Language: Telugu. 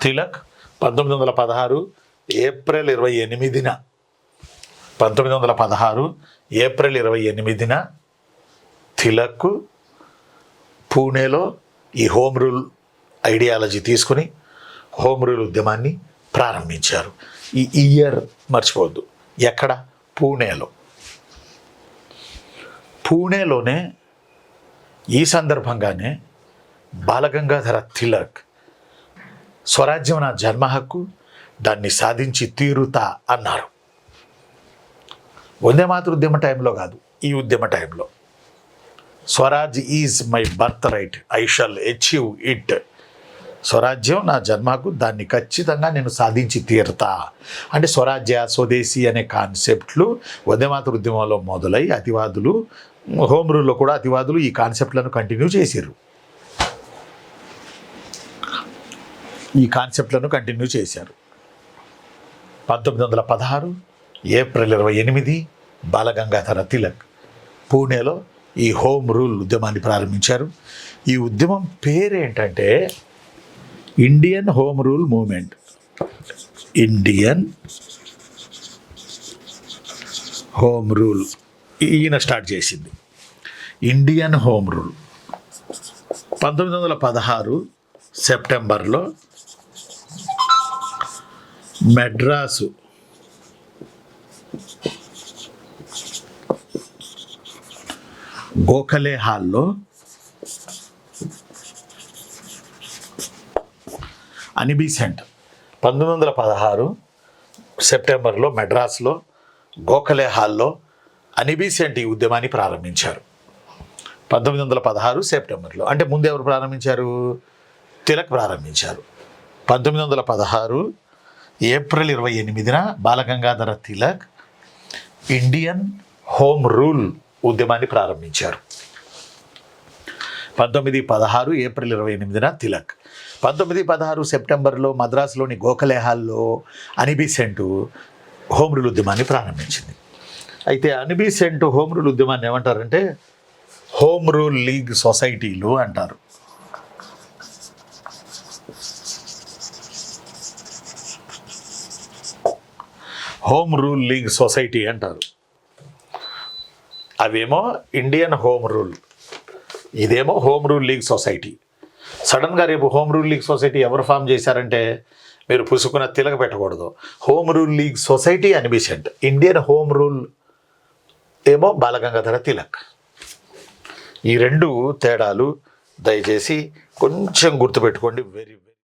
తిలక్ 1916 ఏప్రిల్ 28న 1916 ఏప్రిల్ 28న తిలక్ పూణేలో ఈ హోమ్ రూల్ ఐడియాలజీ తీసుకుని హోమ్ రూల్ ఉద్యమాన్ని ప్రారంభించారు. ఈ ఇయర్ మర్చిపోవద్దు. ఎక్కడ? పూణేలోనే ఈ సందర్భంగానే బాలగంగాధర తిలక్ స్వరాజ్యం నా జన్మ హక్కు, దాన్ని సాధించి తీరుతా అన్నారు. వందే మాతృ ఉద్యమ టైంలో కాదు, ఈ ఉద్యమ టైంలో Swaraj is my birth right, I shall achieve it. స్వరాజ్యం నా జన్మకు, దాన్ని ఖచ్చితంగా నేను సాధించి తీరుతా అంటే స్వరాజ్య స్వదేశీ అనే కాన్సెప్ట్లు వందే మాతృ ఉద్యమంలో మొదలై అతివాదులు హోమ్ రూల్లో కూడా అతివాదులు ఈ కాన్సెప్ట్లను కంటిన్యూ చేశారు. ఈ కాన్సెప్ట్లను కంటిన్యూ చేశారు. 1916 ఏప్రిల్ 28 బాలగంగాధర తిలక్ పూణేలో ఈ హోమ్ రూల్ ఉద్యమాన్ని ప్రారంభించారు. ఈ ఉద్యమం పేరేంటంటే Indian home rule movement. Indian home rule ఈయన స్టార్ట్ చేసింది. ఇండియన్ హోమ్ రూల్ 1916 సెప్టెంబర్లో మెడ్రాసు గోఖలే హాల్లో అనిబీసెంట్ 1916 సెప్టెంబర్లో మెడ్రాస్లో గోఖలే హాల్లో అనిబీసెంట్ ఈ ఉద్యమాన్ని ప్రారంభించారు. 1916 సెప్టెంబర్లో అంటే ముందు ఎవరు ప్రారంభించారు? తిలక్ ప్రారంభించారు. 1916 ఏప్రిల్ 28న Bal Gangadhar Tilak Indian home rule ఉద్యమాన్ని ప్రారంభించారు. 1916 ఏప్రిల్ 28న తిలక్, 1916 సెప్టెంబర్లో మద్రాసులోని గోఖలే హాల్లో అనిబీసెంట్ హోమ్ రూల్ ఉద్యమాన్ని ప్రారంభించింది. అయితే అనిబీసెంట్ హోమ్ రూల్ ఉద్యమాన్ని ఏమంటారంటే హోమ్ రూల్ లీగ్ సొసైటీలు అంటారు. హోమ్ రూల్ లీగ్ సొసైటీ అంటారు. అవేమో ఇండియన్ హోమ్ రూల్, ఇదేమో హోమ్ రూల్ లీగ్ సొసైటీ. సడన్గా రేపు హోమ్ రూల్ లీగ్ సొసైటీ ఎవరు ఫామ్ చేశారంటే మీరు పుసుకున్న తిలక పెట్టకూడదు. Home rule league society Annie Besant, Indian home rule ఏమో బాలగంగాధర తిలక్. ఈ రెండు తేడాలు దయచేసి కొంచెం గుర్తుపెట్టుకోండి. వెరీ